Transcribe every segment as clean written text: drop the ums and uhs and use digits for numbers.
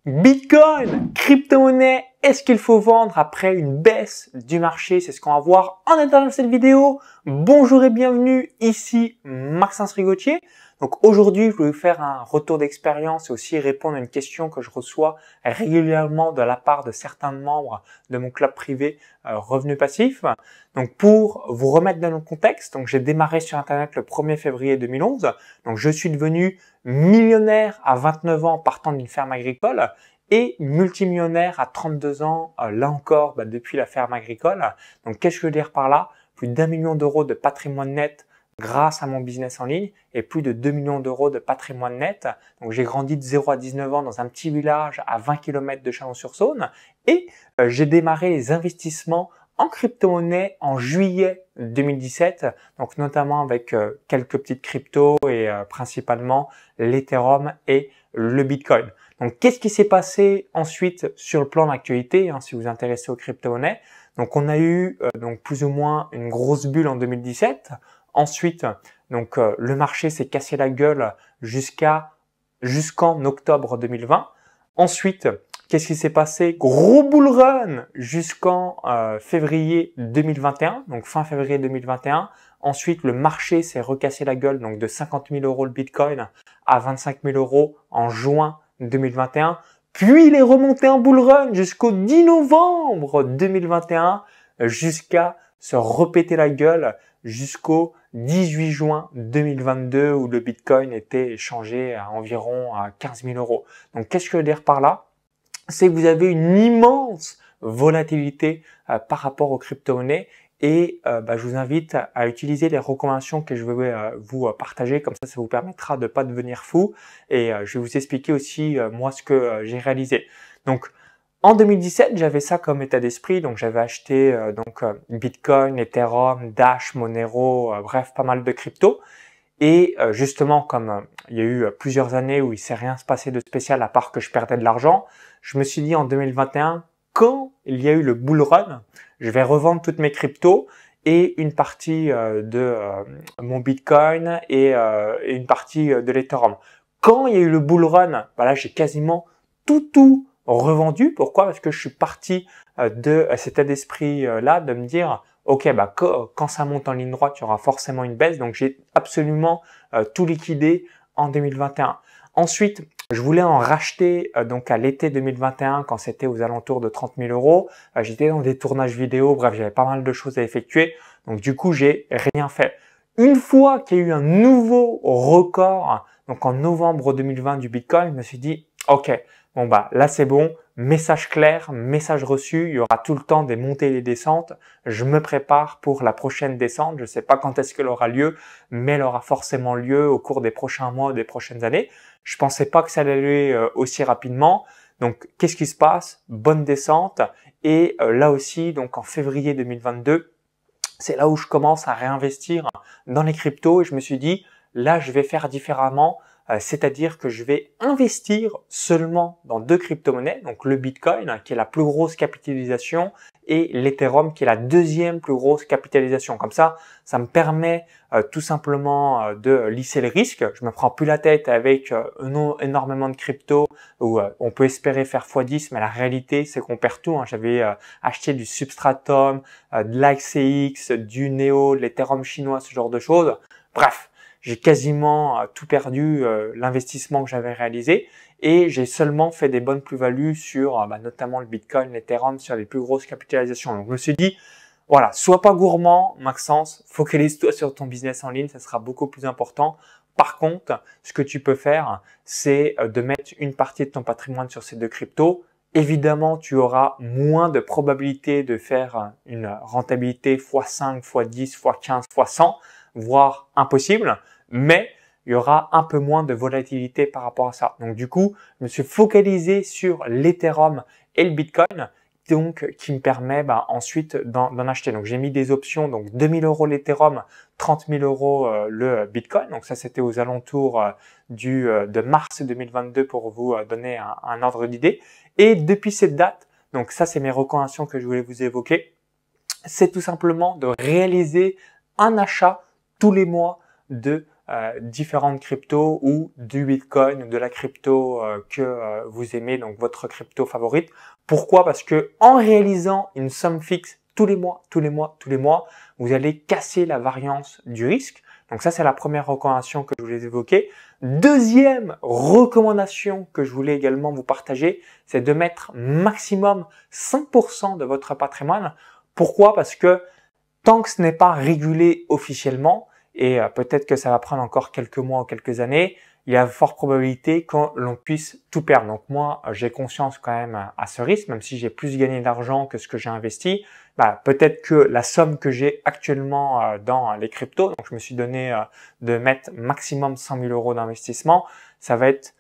Bitcoin, crypto-monnaie, est-ce qu'il faut vendre après une baisse du marché? C'est ce qu'on va voir en interne de cette vidéo. Bonjour et bienvenue, ici Maxence Rigotier. Donc aujourd'hui, je vais vous faire un retour d'expérience et aussi répondre à une question que je reçois régulièrement de la part de certains membres de mon club privé Revenu Passif. Donc pour vous remettre dans le contexte, donc j'ai démarré sur Internet le 1er février 2011. Donc je suis devenu millionnaire à 29 ans partant d'une ferme agricole et multimillionnaire à 32 ans, là encore, depuis la ferme agricole. Donc qu'est-ce que je veux dire par là? Plus d'1 million d'euros de patrimoine net grâce à mon business en ligne et plus de 2 millions d'euros de patrimoine net. Donc j'ai grandi de 0 à 19 ans dans un petit village à 20 km de Chalon-sur-Saône et j'ai démarré les investissements en crypto-monnaie en juillet 2017, donc notamment avec quelques petites cryptos et principalement l'Ethereum et le Bitcoin. Donc qu'est-ce qui s'est passé ensuite sur le plan d'actualité, si vous vous intéressez aux crypto-monnaies? Donc on a eu donc plus ou moins une grosse bulle en 2017. Ensuite, donc le marché s'est cassé la gueule jusqu'en octobre 2020. Ensuite, qu'est-ce qui s'est passé? Gros bull run jusqu'en février 2021, donc fin février 2021. Ensuite, le marché s'est recassé la gueule, donc de 50 000 euros le Bitcoin à 25 000 euros en juin 2021. Puis il est remonté en bull run jusqu'au 10 novembre 2021, jusqu'à se repéter la gueule jusqu'au 18 juin 2022 où le Bitcoin était échangé à environ 15 000 euros. Donc qu'est-ce que je veux dire par là? C'est que vous avez une immense volatilité par rapport aux crypto-monnaies et je vous invite à utiliser les recommandations que je vais vous partager, comme ça vous permettra de pas devenir fou et je vais vous expliquer aussi moi ce que j'ai réalisé. Donc en 2017, j'avais ça comme état d'esprit, donc j'avais acheté Bitcoin, Ethereum, Dash, Monero, bref pas mal de crypto. Et justement, comme il y a eu plusieurs années où il s'est rien se passé de spécial à part que je perdais de l'argent, je me suis dit en 2021, quand il y a eu le bull run, je vais revendre toutes mes cryptos et une partie de mon Bitcoin et une partie de l'Ethereum. Quand il y a eu le bull run, là j'ai quasiment tout revendu. Pourquoi? Parce que je suis parti de cet état d'esprit là, de me dire ok, quand ça monte en ligne droite, il y aura forcément une baisse. Donc, j'ai absolument tout liquidé en 2021. Ensuite, je voulais en racheter donc à l'été 2021 quand c'était aux alentours de 30 000 euros. J'étais dans des tournages vidéo. Bref, j'avais pas mal de choses à effectuer. Donc, du coup, j'ai rien fait. Une fois qu'il y a eu un nouveau record, donc en novembre 2020 du Bitcoin, je me suis dit, ok, là c'est bon. Message clair, message reçu, il y aura tout le temps des montées et des descentes. Je me prépare pour la prochaine descente. Je ne sais pas quand est-ce qu'elle aura lieu, mais elle aura forcément lieu au cours des prochains mois, des prochaines années. Je pensais pas que ça allait aller aussi rapidement. Donc, qu'est-ce qui se passe? Bonne descente. Et là aussi, donc en février 2022, c'est là où je commence à réinvestir dans les cryptos et je me suis dit, là, je vais faire différemment. C'est-à-dire que je vais investir seulement dans deux crypto-monnaies, donc le Bitcoin qui est la plus grosse capitalisation et l'Ethereum qui est la deuxième plus grosse capitalisation. Comme ça me permet tout simplement de lisser le risque. Je me prends plus la tête avec énormément de crypto où on peut espérer faire x10, mais la réalité c'est qu'on perd tout. J'avais acheté du Substratum, de l'AXEX, du Neo, de l'Ethereum chinois, ce genre de choses. Bref. J'ai quasiment tout perdu l'investissement que j'avais réalisé et j'ai seulement fait des bonnes plus-values sur notamment le Bitcoin, l'Ethereum, sur les plus grosses capitalisations. Donc je me suis dit, voilà, sois pas gourmand, Maxence, focalise-toi sur ton business en ligne, ça sera beaucoup plus important. Par contre, ce que tu peux faire, c'est de mettre une partie de ton patrimoine sur ces deux cryptos. Évidemment, tu auras moins de probabilité de faire une rentabilité x5, x10, x15, x100, voire impossible, mais il y aura un peu moins de volatilité par rapport à ça. Donc du coup, je me suis focalisé sur l'Ethereum et le Bitcoin, donc qui me permet ensuite d'en acheter. Donc j'ai mis des options, donc 2 000 euros l'Ethereum, 30 000 euros le Bitcoin. Donc ça c'était aux alentours de mars 2022 pour vous donner un ordre d'idée. Et depuis cette date, donc ça c'est mes recommandations que je voulais vous évoquer, c'est tout simplement de réaliser un achat tous les mois de différentes cryptos ou du Bitcoin, de la crypto que vous aimez, donc votre crypto favorite. Pourquoi? Parce que en réalisant une somme fixe tous les mois, vous allez casser la variance du risque. Donc ça, c'est la première recommandation que je voulais évoquer. Deuxième recommandation que je voulais également vous partager, c'est de mettre maximum 5% de votre patrimoine. Pourquoi? Parce que tant que ce n'est pas régulé officiellement, et peut-être que ça va prendre encore quelques mois ou quelques années, il y a fort probabilité que l'on puisse tout perdre. Donc moi, j'ai conscience quand même à ce risque, même si j'ai plus gagné d'argent que ce que j'ai investi. Peut-être que la somme que j'ai actuellement dans les cryptos, donc je me suis donné de mettre maximum 100 000 euros d'investissement, ça va être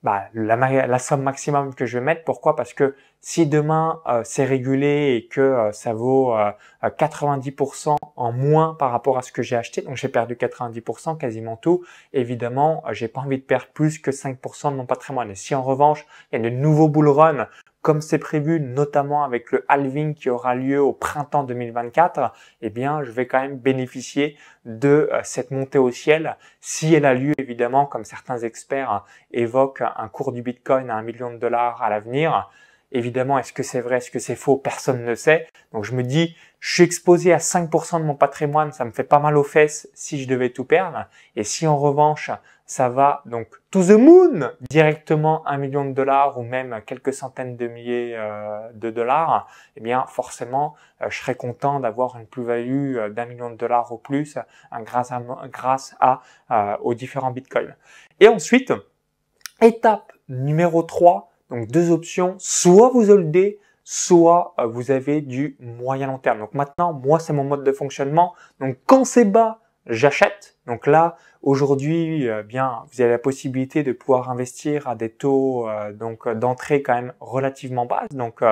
la somme maximum que je vais mettre. Pourquoi? Parce que si demain c'est régulé et que ça vaut 90% en moins par rapport à ce que j'ai acheté, donc j'ai perdu 90%, quasiment tout, évidemment j'ai pas envie de perdre plus que 5% de mon patrimoine. Et si en revanche il y a de nouveaux bull run comme c'est prévu, notamment avec le halving qui aura lieu au printemps 2024, eh bien, je vais quand même bénéficier de cette montée au ciel. Si elle a lieu, évidemment, comme certains experts évoquent un cours du Bitcoin à $1 million à l'avenir. Évidemment, est-ce que c'est vrai, est-ce que c'est faux? Personne ne le sait. Donc, je me dis, je suis exposé à 5% de mon patrimoine, ça me fait pas mal aux fesses si je devais tout perdre. Et si en revanche, ça va donc to the moon, directement $1 million ou même quelques centaines de milliers de dollars, eh bien forcément, je serais content d'avoir une plus-value d'$1 million au plus grâce aux différents bitcoins. Et ensuite, étape numéro 3, donc deux options, soit vous holdez, soit vous avez du moyen long terme. Donc maintenant, moi, c'est mon mode de fonctionnement. Donc quand c'est bas, j'achète. Donc là, aujourd'hui, bien, vous avez la possibilité de pouvoir investir à des taux d'entrée quand même relativement bas. Donc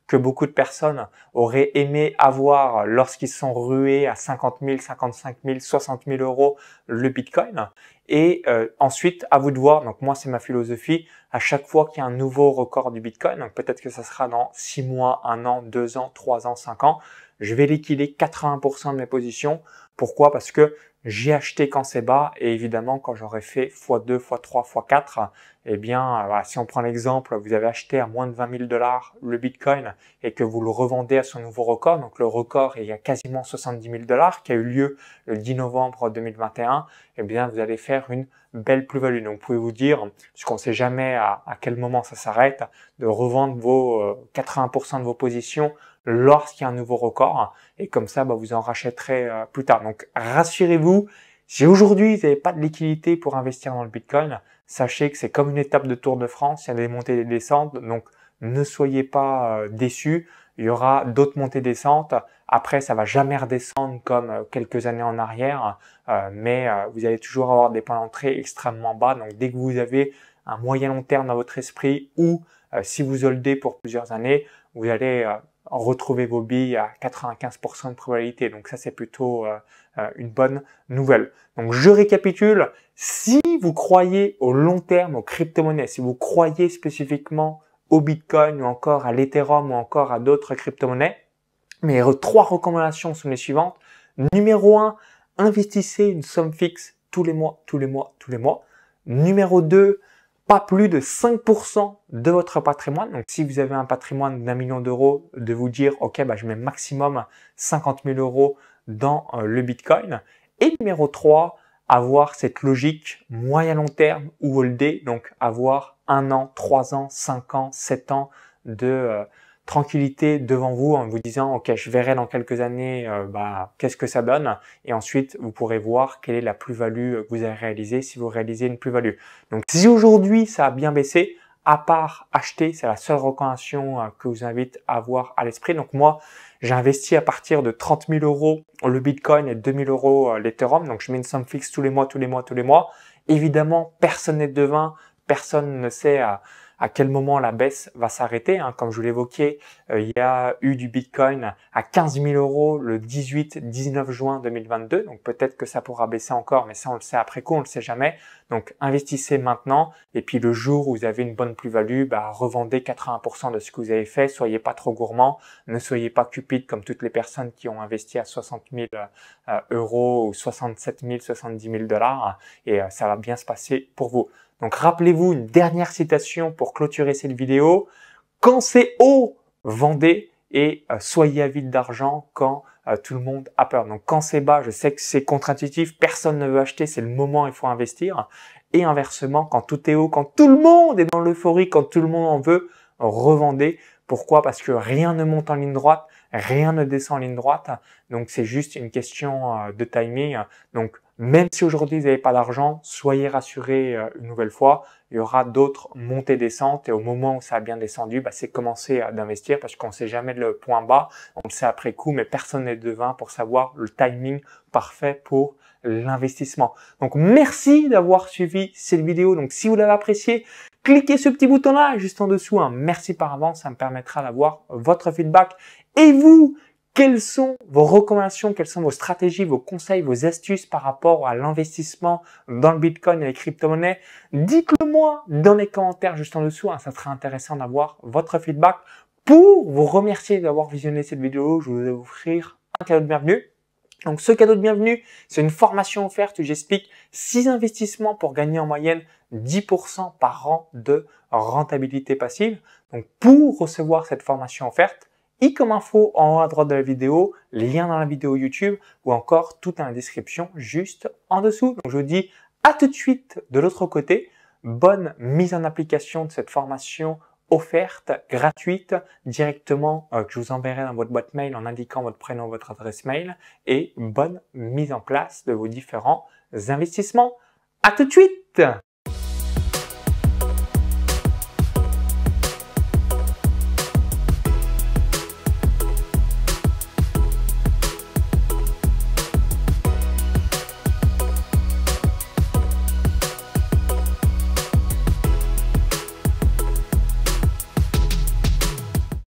que beaucoup de personnes auraient aimé avoir lorsqu'ils sont rués à 50 000, 55 000, 60 000 euros le Bitcoin. Et ensuite, à vous de voir. Donc moi, c'est ma philosophie. À chaque fois qu'il y a un nouveau record du Bitcoin, donc peut-être que ça sera dans 6 mois, 1 an, 2 ans, 3 ans, 5 ans, je vais liquider 80% de mes positions. Pourquoi? Parce que j'ai acheté quand c'est bas et évidemment quand j'aurai fait x2, x3, x4, eh bien, voilà, si on prend l'exemple, vous avez acheté à moins de 20 000 $ le Bitcoin et que vous le revendez à son nouveau record, donc le record il y a quasiment 70 000 $ qui a eu lieu le 10 novembre 2021, eh bien, vous allez faire une belle plus-value. Donc, vous pouvez vous dire, puisqu'on ne sait jamais à quel moment ça s'arrête, de revendre vos 80% de vos positions lorsqu'il y a un nouveau record et comme ça, vous en rachèterez plus tard. Donc, rassurez-vous, si aujourd'hui vous n'avez pas de liquidité pour investir dans le Bitcoin, sachez que c'est comme une étape de Tour de France, il y a des montées et des descentes, donc ne soyez pas déçus. Il y aura d'autres montées et descentes. Après, ça va jamais redescendre comme quelques années en arrière, mais vous allez toujours avoir des points d'entrée extrêmement bas. Donc, dès que vous avez un moyen long terme dans votre esprit ou si vous holdez pour plusieurs années, vous allez retrouver vos billes à 95% de probabilité. Donc, ça, c'est plutôt une bonne nouvelle. Donc, je récapitule. Si vous croyez au long terme aux crypto-monnaies, si vous croyez spécifiquement au Bitcoin ou encore à l'Ethereum ou encore à d'autres crypto-monnaies, mes 3 recommandations sont les suivantes. Numéro 1, investissez une somme fixe tous les mois. Numéro 2, pas plus de 5% de votre patrimoine. Donc, si vous avez un patrimoine d'1 million d'euros, de vous dire, OK, je mets maximum 50 000 euros dans le Bitcoin. Et numéro 3, avoir cette logique moyen long terme ou holder, donc avoir 1 an, 3 ans, 5 ans, 7 ans de tranquillité devant vous en vous disant ok, je verrai dans quelques années qu'est-ce que ça donne et ensuite vous pourrez voir quelle est la plus-value que vous avez réalisée si vous réalisez une plus-value. Donc si aujourd'hui ça a bien baissé, à part acheter, c'est la seule recommandation que je vous invite à avoir à l'esprit. Donc moi, j'ai investi à partir de 30 000 euros le Bitcoin et 2 000 euros l'Ethereum. Donc je mets une somme fixe tous les mois. Évidemment, personne n'est devin, personne ne sait à à quel moment la baisse va s'arrêter. Hein. Comme je vous l'évoquais, il y a eu du Bitcoin à 15 000 € le 18-19 juin 2022. Donc peut-être que ça pourra baisser encore, mais ça on le sait après coup, on le sait jamais. Donc investissez maintenant et puis le jour où vous avez une bonne plus-value, revendez 80% de ce que vous avez fait. Soyez pas trop gourmand, ne soyez pas cupide comme toutes les personnes qui ont investi à 60 000 € ou 67 000, 70 000 $, et ça va bien se passer pour vous. Donc rappelez-vous une dernière citation pour clôturer cette vidéo. Quand c'est haut, vendez et soyez avide d'argent quand tout le monde a peur. Donc quand c'est bas, je sais que c'est contre-intuitif, personne ne veut acheter, c'est le moment où il faut investir. Et inversement, quand tout est haut, quand tout le monde est dans l'euphorie, quand tout le monde en veut, revendez. Pourquoi? Parce que rien ne monte en ligne droite, rien ne descend en ligne droite. Donc c'est juste une question de timing. Donc même si aujourd'hui vous n'avez pas d'argent, soyez rassurés une nouvelle fois. Il y aura d'autres montées-descentes et au moment où ça a bien descendu, c'est commencer d'investir parce qu'on ne sait jamais le point bas. On le sait après coup, mais personne n'est devin pour savoir le timing parfait pour l'investissement. Donc merci d'avoir suivi cette vidéo. Donc si vous l'avez apprécié, cliquez ce petit bouton là juste en dessous. Merci par avance, ça me permettra d'avoir votre feedback. Et vous, quelles sont vos recommandations, quelles sont vos stratégies, vos conseils, vos astuces par rapport à l'investissement dans le Bitcoin et les crypto-monnaies? Dites-le moi dans les commentaires juste en dessous. Ça serait intéressant d'avoir votre feedback. Pour vous remercier d'avoir visionné cette vidéo, je vais vous offrir un cadeau de bienvenue. Donc ce cadeau de bienvenue, c'est une formation offerte où j'explique 6 investissements pour gagner en moyenne 10% par an de rentabilité passive. Donc pour recevoir cette formation offerte, comme info en haut à droite de la vidéo, lien dans la vidéo YouTube ou encore tout dans la description juste en dessous. Donc je vous dis à tout de suite de l'autre côté. Bonne mise en application de cette formation offerte, gratuite, directement que je vous enverrai dans votre boîte mail en indiquant votre prénom, votre adresse mail et bonne mise en place de vos différents investissements. À tout de suite!